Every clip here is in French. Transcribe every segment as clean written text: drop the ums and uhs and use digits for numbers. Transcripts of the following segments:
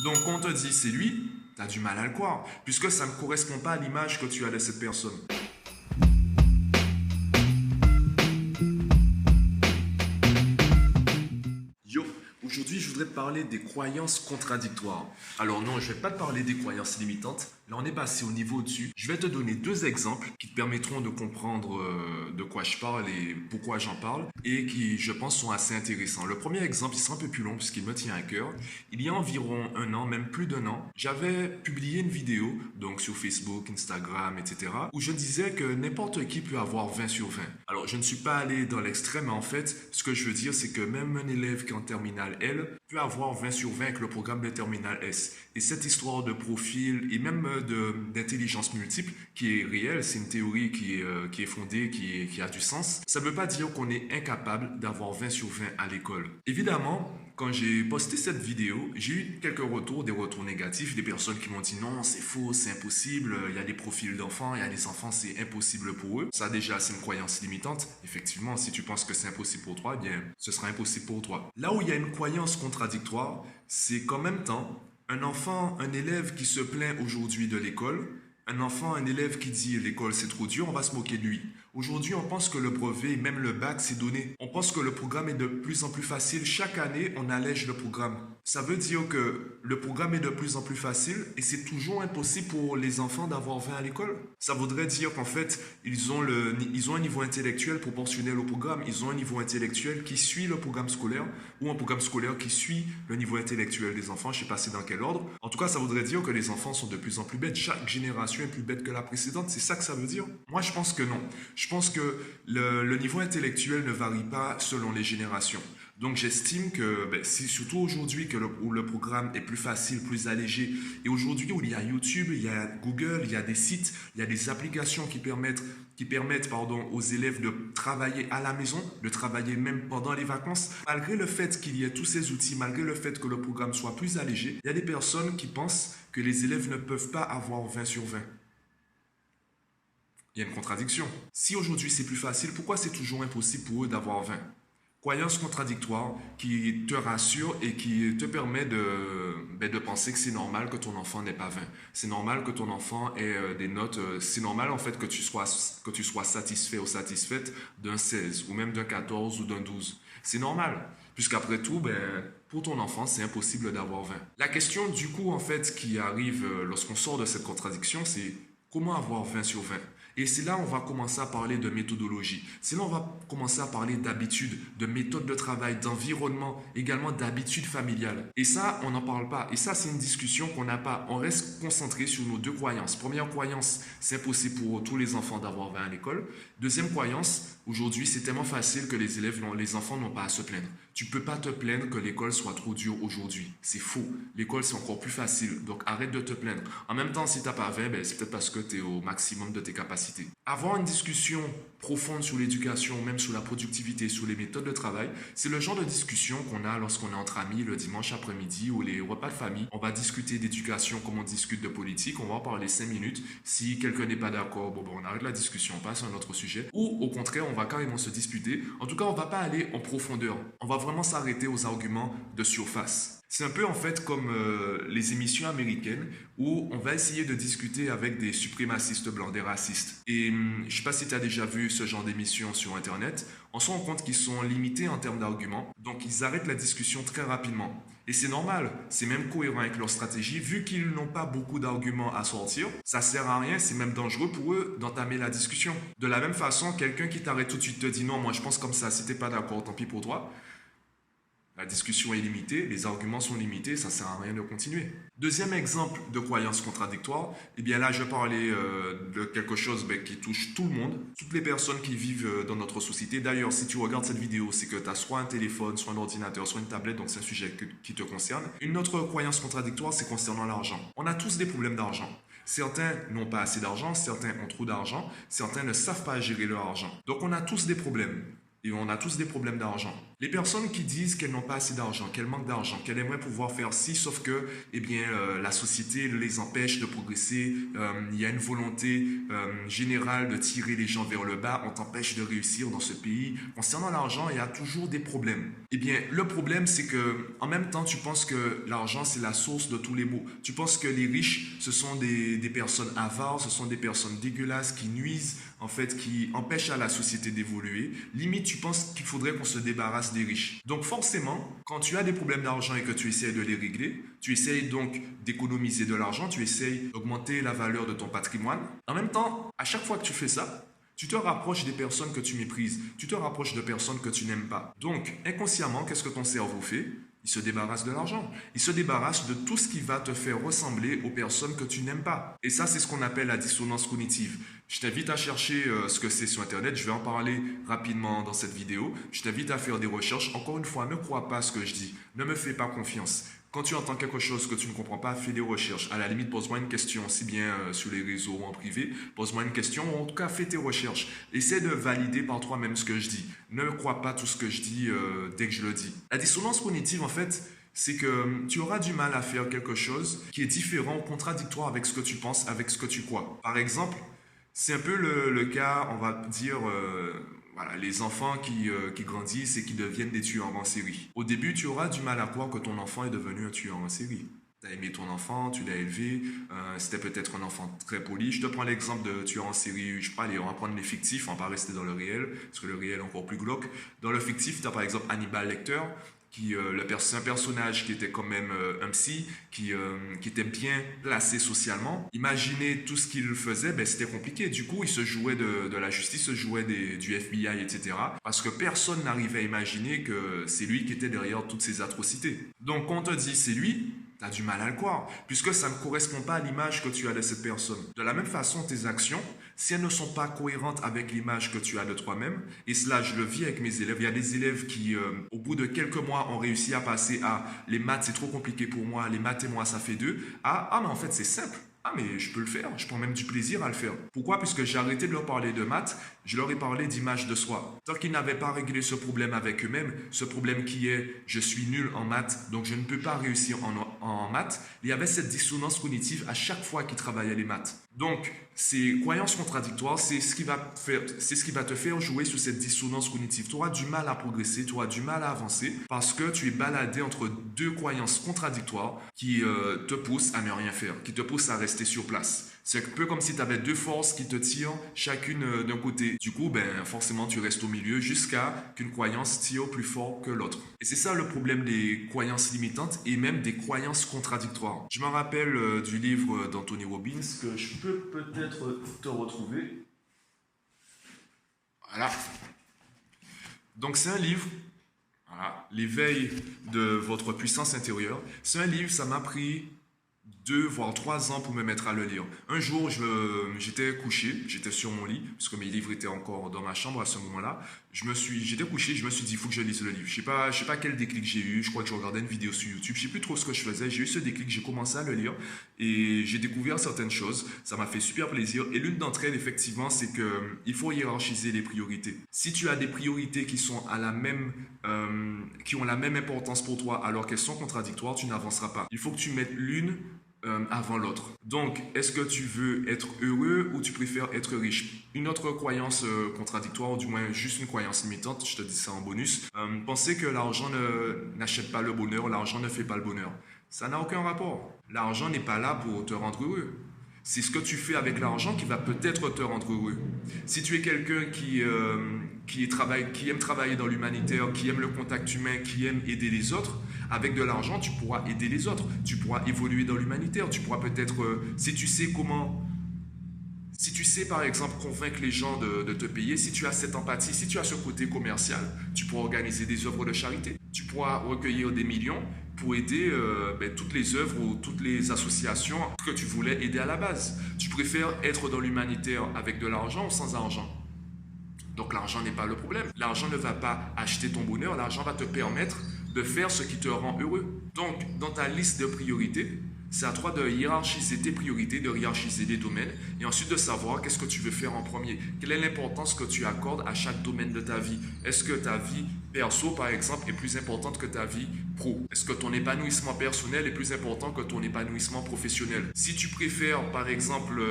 Donc quand on te dit c'est lui, tu as du mal à le croire, puisque ça ne correspond pas à l'image que tu as de cette personne. Yo, aujourd'hui je voudrais te parler des croyances contradictoires. Alors non, je vais pas te parler des croyances limitantes, là on est passé au niveau au-dessus. Je vais te donner deux exemples qui te permettront de comprendre de quoi je parle et pourquoi j'en parle, et qui je pense sont assez intéressants. Le premier exemple, il sera un peu plus long puisqu'il me tient à cœur. Il y a environ un an, même plus d'un an, j'avais publié une vidéo, donc sur Facebook, Instagram, etc., où je disais que n'importe qui peut avoir 20 sur 20. Alors je ne suis pas allé dans l'extrême, mais en fait, ce que je veux dire, c'est que même un élève qui est en terminale L peut avoir 20 sur 20 avec le programme de terminale S. Et cette histoire de profil et même d'intelligence multiple qui est réelle, c'est une théorie qui est fondée, qui a du sens. Ça ne veut pas dire qu'on est incapable d'avoir 20 sur 20 à l'école. Évidemment, quand j'ai posté cette vidéo, j'ai eu quelques retours, des retours négatifs, des personnes qui m'ont dit non, c'est faux, c'est impossible, il y a des profils d'enfants, il y a des enfants, c'est impossible pour eux. Ça déjà, c'est une croyance limitante. Effectivement, si tu penses que c'est impossible pour toi, eh bien, ce sera impossible pour toi. Là où il y a une croyance contradictoire, c'est qu'en même temps, un enfant, un élève qui se plaint aujourd'hui de l'école, un enfant, un élève qui dit l'école c'est trop dur, on va se moquer de lui. Aujourd'hui, on pense que le brevet, même le bac, c'est donné. On pense que le programme est de plus en plus facile. Chaque année, on allège le programme. Ça veut dire que le programme est de plus en plus facile et c'est toujours impossible pour les enfants d'avoir 20 à l'école. Ça voudrait dire qu'en fait, ils ont un niveau intellectuel proportionnel au programme. Ils ont un niveau intellectuel qui suit le programme scolaire ou un programme scolaire qui suit le niveau intellectuel des enfants. Je ne sais pas c'est dans quel ordre. En tout cas, ça voudrait dire que les enfants sont de plus en plus bêtes. Chaque génération est plus bête que la précédente. C'est ça que ça veut dire? Moi, je pense que non. Je pense que le niveau intellectuel ne varie pas selon les générations. Donc j'estime que, si, surtout aujourd'hui où le programme est plus facile, plus allégé, et aujourd'hui où il y a YouTube, il y a Google, il y a des sites, il y a des applications qui permettent aux élèves de travailler à la maison, de travailler même pendant les vacances, malgré le fait qu'il y ait tous ces outils, malgré le fait que le programme soit plus allégé, il y a des personnes qui pensent que les élèves ne peuvent pas avoir 20 sur 20. Il y a une contradiction. Si aujourd'hui c'est plus facile, pourquoi c'est toujours impossible pour eux d'avoir 20? Croyance contradictoire qui te rassure et qui te permet de penser que c'est normal que ton enfant n'ait pas 20. C'est normal que ton enfant ait des notes. C'est normal en fait que tu sois satisfait ou satisfaite d'un 16 ou même d'un 14 ou d'un 12. C'est normal. Puisqu'après tout, pour ton enfant, c'est impossible d'avoir 20. La question du coup en fait qui arrive lorsqu'on sort de cette contradiction, c'est comment avoir 20 sur 20? Et c'est là on va commencer à parler de méthodologie. C'est là on va commencer à parler d'habitude, de méthode de travail, d'environnement, également d'habitude familiale. Et ça, on n'en parle pas. Et ça, c'est une discussion qu'on n'a pas. On reste concentré sur nos deux croyances. Première croyance, c'est impossible pour tous les enfants d'avoir 20 à l'école. Deuxième croyance, aujourd'hui, c'est tellement facile que les enfants n'ont pas à se plaindre. Tu peux pas te plaindre que l'école soit trop dure aujourd'hui. C'est faux. L'école, c'est encore plus facile. Donc, arrête de te plaindre. En même temps, si tu n'as pas 20, c'est peut-être parce que tu es au maximum de tes capacités. Avoir une discussion profonde sur l'éducation, même sur la productivité, sur les méthodes de travail, c'est le genre de discussion qu'on a lorsqu'on est entre amis le dimanche après-midi ou les repas de famille. On va discuter d'éducation comme on discute de politique. On va en parler 5 minutes. Si quelqu'un n'est pas d'accord, on arrête la discussion, on passe à un autre sujet. Ou au contraire, on va carrément se disputer. En tout cas, on ne va pas aller en profondeur. On va vraiment s'arrêter aux arguments de surface. C'est un peu en fait comme les émissions américaines où on va essayer de discuter avec des suprémacistes blancs, des racistes. Et je ne sais pas si tu as déjà vu ce genre d'émissions sur Internet, on se rend compte qu'ils sont limités en termes d'arguments, donc ils arrêtent la discussion très rapidement. Et c'est normal, c'est même cohérent avec leur stratégie, vu qu'ils n'ont pas beaucoup d'arguments à sortir, ça sert à rien, c'est même dangereux pour eux d'entamer la discussion. De la même façon, quelqu'un qui t'arrête tout de suite te dit non, moi je pense comme ça, si t'es pas d'accord, tant pis pour toi. La discussion est limitée, les arguments sont limités, ça ne sert à rien de continuer. Deuxième exemple de croyance contradictoire, eh bien là je parlais de quelque chose qui touche tout le monde, toutes les personnes qui vivent dans notre société. D'ailleurs, si tu regardes cette vidéo, c'est que tu as soit un téléphone, soit un ordinateur, soit une tablette, donc c'est un sujet qui te concerne. Une autre croyance contradictoire, c'est concernant l'argent. On a tous des problèmes d'argent. Certains n'ont pas assez d'argent, certains ont trop d'argent, certains ne savent pas gérer leur argent. Donc on a tous des problèmes. Et on a tous des problèmes d'argent. Les personnes qui disent qu'elles n'ont pas assez d'argent, qu'elles manquent d'argent, qu'elles aimeraient pouvoir faire ci, sauf que eh bien, la société les empêche de progresser, il y a une volonté générale de tirer les gens vers le bas, on t'empêche de réussir dans ce pays. Concernant l'argent, il y a toujours des problèmes. Eh bien, le problème, c'est que en même temps, tu penses que l'argent, c'est la source de tous les maux. Tu penses que les riches, ce sont des personnes avares, ce sont des personnes dégueulasses qui nuisent, en fait, qui empêchent à la société d'évoluer. Limite, tu penses qu'il faudrait qu'on se débarrasse des riches. Donc forcément, quand tu as des problèmes d'argent et que tu essaies de les régler, tu essayes donc d'économiser de l'argent, tu essayes d'augmenter la valeur de ton patrimoine. En même temps, à chaque fois que tu fais ça, tu te rapproches des personnes que tu méprises, tu te rapproches de personnes que tu n'aimes pas. Donc, inconsciemment, qu'est-ce que ton cerveau fait? Il se débarrasse de l'argent. Il se débarrasse de tout ce qui va te faire ressembler aux personnes que tu n'aimes pas. Et ça, c'est ce qu'on appelle la dissonance cognitive. Je t'invite à chercher ce que c'est sur Internet. Je vais en parler rapidement dans cette vidéo. Je t'invite à faire des recherches. Encore une fois, ne crois pas ce que je dis. Ne me fais pas confiance. Quand tu entends quelque chose que tu ne comprends pas, fais des recherches. À la limite, pose-moi une question, si bien sur les réseaux ou en privé. Pose-moi une question ou en tout cas, fais tes recherches. Essaie de valider par toi-même ce que je dis. Ne crois pas tout ce que je dis dès que je le dis. La dissonance cognitive, en fait, c'est que tu auras du mal à faire quelque chose qui est différent ou contradictoire avec ce que tu penses, avec ce que tu crois. Par exemple, c'est un peu le cas, on va dire, voilà, les enfants qui grandissent et qui deviennent des tueurs en série. Au début, tu auras du mal à croire que ton enfant est devenu un tueur en série. Tu as aimé ton enfant, tu l'as élevé, c'était peut-être un enfant très poli. Je te prends l'exemple de tueur en série, je sais pas, allez, on va prendre les fictifs, on va pas rester dans le réel, parce que le réel est encore plus glauque. Dans le fictif, tu as par exemple Hannibal Lecter, c'est un personnage qui était quand même un psy, qui était bien placé socialement. Imaginez tout ce qu'il faisait, ben, c'était compliqué. Du coup, il se jouait de la justice, se jouait du FBI, etc. Parce que personne n'arrivait à imaginer que c'est lui qui était derrière toutes ces atrocités. Donc, quand on te dit c'est lui, tu as du mal à le croire, puisque ça ne correspond pas à l'image que tu as de cette personne. De la même façon, tes actions, si elles ne sont pas cohérentes avec l'image que tu as de toi-même, et cela, je le vis avec mes élèves, il y a des élèves qui, au bout de quelques mois, ont réussi à passer à les maths, c'est trop compliqué pour moi, les maths et moi, ça fait deux, à mais en fait, c'est simple. Ah mais je peux le faire, je prends même du plaisir à le faire. Pourquoi? Puisque j'ai arrêté de leur parler de maths, je leur ai parlé d'image de soi. Tant qu'ils n'avaient pas réglé ce problème avec eux-mêmes, ce problème qui est je suis nul en maths, donc je ne peux pas réussir en maths, il y avait cette dissonance cognitive à chaque fois qu'ils travaillaient les maths. Donc, ces croyances contradictoires, c'est ce qui va te faire jouer sur cette dissonance cognitive. Tu auras du mal à progresser, tu auras du mal à avancer parce que tu es baladé entre deux croyances contradictoires qui te poussent à ne rien faire, qui te poussent à rester sur place. C'est un peu comme si tu avais deux forces qui te tirent chacune d'un côté. Du coup, ben, forcément, tu restes au milieu jusqu'à qu'une croyance tire plus fort que l'autre. Et c'est ça le problème des croyances limitantes et même des croyances contradictoires. Je me rappelle du livre d'Anthony Robbins que je peux peut-être te retrouver. Voilà. Donc c'est un livre, voilà, l'éveil de votre puissance intérieure. C'est un livre, ça m'a pris 2 voire 3 ans pour me mettre à le lire. Un jour, j'étais couché, j'étais sur mon lit, parce que mes livres étaient encore dans ma chambre à ce moment-là. J'étais couché, je me suis dit, il faut que je lise le livre. Je sais pas quel déclic j'ai eu, je crois que je regardais une vidéo sur YouTube, je sais plus trop ce que je faisais. J'ai eu ce déclic, j'ai commencé à le lire et j'ai découvert certaines choses. Ça m'a fait super plaisir. Et l'une d'entre elles, effectivement, c'est que il faut hiérarchiser les priorités. Si tu as des priorités qui sont qui ont la même importance pour toi alors qu'elles sont contradictoires, tu n'avanceras pas. Il faut que tu mettes l'une avant l'autre. Donc, est-ce que tu veux être heureux ou tu préfères être riche? Une autre croyance contradictoire, ou du moins juste une croyance limitante, je te dis ça en bonus, penser que l'argent n'achète pas le bonheur, l'argent ne fait pas le bonheur. Ça n'a aucun rapport. L'argent n'est pas là pour te rendre heureux. C'est ce que tu fais avec l'argent qui va peut-être te rendre heureux. Si tu es quelqu'un qui aime travailler dans l'humanitaire, qui aime le contact humain, qui aime aider les autres, avec de l'argent, tu pourras aider les autres. Tu pourras évoluer dans l'humanitaire. Tu pourras peut-être, si tu sais par exemple convaincre les gens de te payer, si tu as cette empathie, si tu as ce côté commercial, tu pourras organiser des œuvres de charité. Tu pourras recueillir des millions pour aider toutes les œuvres ou toutes les associations que tu voulais aider à la base. Tu préfères être dans l'humanitaire avec de l'argent ou sans argent? Donc l'argent n'est pas le problème. L'argent ne va pas acheter ton bonheur, l'argent va te permettre de faire ce qui te rend heureux. Donc, dans ta liste de priorités, c'est à toi de hiérarchiser tes priorités, de hiérarchiser les domaines et ensuite de savoir qu'est-ce que tu veux faire en premier. Quelle est l'importance que tu accordes à chaque domaine de ta vie? Est-ce que ta vie perso, par exemple, est plus importante que ta vie pro? Est-ce que ton épanouissement personnel est plus important que ton épanouissement professionnel? Si tu préfères, par exemple,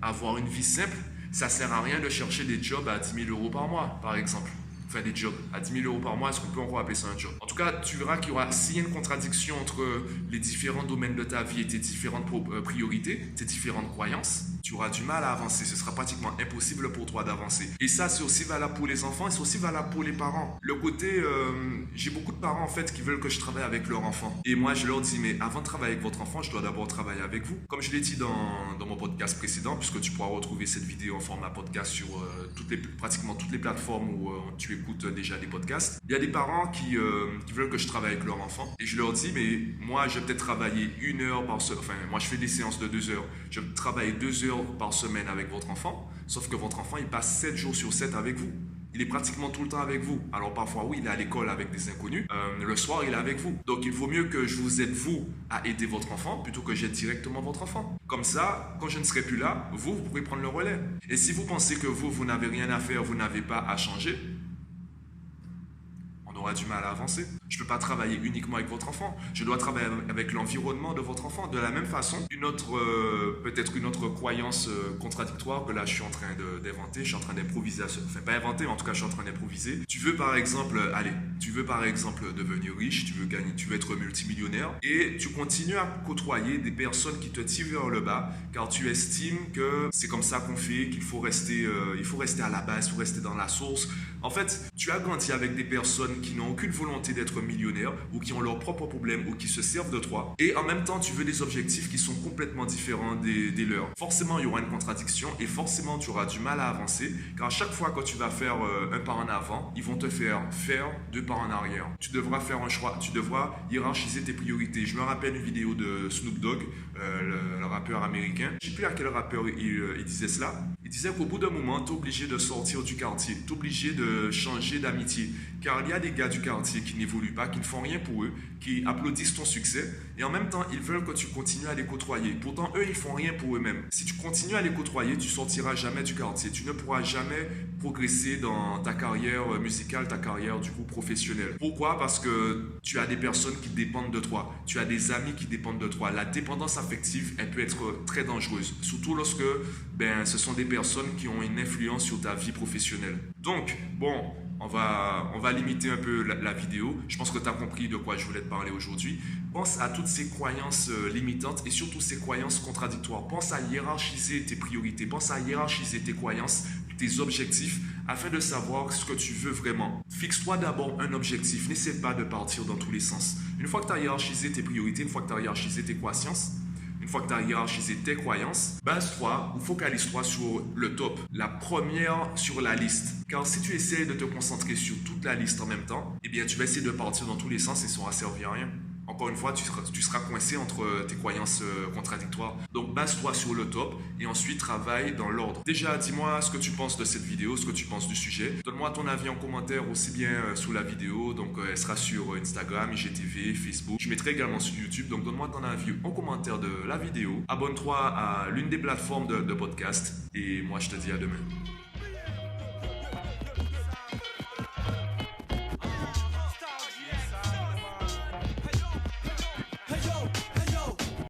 avoir une vie simple, ça ne sert à rien de chercher des jobs à 10 000 euros par mois, par exemple. Enfin, des jobs à 10 000 euros par mois, est-ce qu'on peut encore appeler ça un job? En tout cas, tu verras qu'il y aura, s'il y a une contradiction entre les différents domaines de ta vie et tes différentes priorités, tes différentes croyances, tu auras du mal à avancer. Ce sera pratiquement impossible pour toi d'avancer. Et ça, c'est aussi valable pour les enfants et c'est aussi valable pour les parents. Le côté, j'ai beaucoup de parents en fait qui veulent que je travaille avec leur enfant. Et moi, je leur dis, mais avant de travailler avec votre enfant, je dois d'abord travailler avec vous. Comme je l'ai dit dans mon podcast précédent, puisque tu pourras retrouver cette vidéo en format podcast sur pratiquement toutes les plateformes où tu écoutes déjà des podcasts. Il y a des parents qui veulent que je travaille avec leur enfant. Et je leur dis, mais moi, je vais peut-être travailler 1 heure par semaine. Enfin, moi, je fais des séances de 2 heures. Je vais travailler 2 heures par semaine avec votre enfant. Sauf que votre enfant, il passe 7 jours sur 7 avec vous. Il est pratiquement tout le temps avec vous. Alors parfois, oui, il est à l'école avec des inconnus. Le soir, il est avec vous. Donc, il vaut mieux que je vous aide, vous, à aider votre enfant plutôt que j'aide directement votre enfant. Comme ça, quand je ne serai plus là, vous pouvez prendre le relais. Et si vous pensez que vous n'avez rien à faire, vous n'avez pas à changer, on aura du mal à avancer. Je ne peux pas travailler uniquement avec votre enfant. Je dois travailler avec l'environnement de votre enfant. De la même façon, peut-être une autre croyance contradictoire que là je suis en train d'inventer, je suis en train d'improviser. Enfin, pas inventer, mais en tout cas je suis en train d'improviser. Tu veux par exemple devenir riche, tu veux être multimillionnaire et tu continues à côtoyer des personnes qui te tirent vers le bas car tu estimes que c'est comme ça qu'on fait, qu'il faut rester, à la base, il faut rester dans la source. En fait, tu as grandi avec des personnes qui n'ont aucune volonté d'être millionnaires ou qui ont leurs propres problèmes ou qui se servent de toi. Et en même temps, tu veux des objectifs qui sont complètement différents des leurs. Forcément, il y aura une contradiction et forcément, tu auras du mal à avancer car à chaque fois que tu vas faire un pas en avant, ils vont te faire 2 pas en arrière. Tu devras faire un choix, tu devras hiérarchiser tes priorités. Je me rappelle une vidéo de Snoop Dogg, le rappeur américain. Je ne sais plus à quel rappeur il disait cela. Il disait qu'au bout d'un moment, tu es obligé de sortir du quartier, tu es obligé de changer d'amitié. Car il y a des gars du quartier qui n'évoluent pas, qui ne font rien pour eux, qui applaudissent ton succès et en même temps, ils veulent que tu continues à les côtoyer. Pourtant, eux, ils font rien pour eux-mêmes. Si tu continues à les côtoyer, tu sortiras jamais du quartier. Tu ne pourras jamais progresser dans ta carrière musicale, ta carrière du coup professionnelle. Pourquoi? Parce que tu as des personnes qui dépendent de toi. Tu as des amis qui dépendent de toi. La dépendance affective, elle peut être très dangereuse. Surtout lorsque ce sont des personnes qui ont une influence sur ta vie professionnelle. Donc, bon, on va limiter un peu la vidéo. Je pense que tu as compris de quoi je voulais te parler aujourd'hui. Pense à toutes ces croyances limitantes et surtout ces croyances contradictoires. Pense à hiérarchiser tes priorités. Pense à hiérarchiser tes croyances, tes objectifs afin de savoir ce que tu veux vraiment. Fixe-toi d'abord un objectif. N'essaie pas de partir dans tous les sens. Une fois que tu as hiérarchisé tes priorités, une fois que tu as hiérarchisé tes croyances, une fois que tu as hiérarchisé tes croyances, base-toi ou focalise-toi sur le top, la première sur la liste. Car si tu essaies de te concentrer sur toute la liste en même temps, eh bien tu vas essayer de partir dans tous les sens et ça aura servi à rien. Encore une fois, tu seras coincé entre tes croyances contradictoires. Donc base-toi sur le top et ensuite travaille dans l'ordre. Déjà, dis-moi ce que tu penses de cette vidéo, ce que tu penses du sujet. Donne-moi ton avis en commentaire aussi bien sous la vidéo. Donc elle sera sur Instagram, IGTV, Facebook. Je mettrai également sur YouTube. Donc donne-moi ton avis en commentaire de la vidéo. Abonne-toi à l'une des plateformes de podcast. Et moi, je te dis à demain.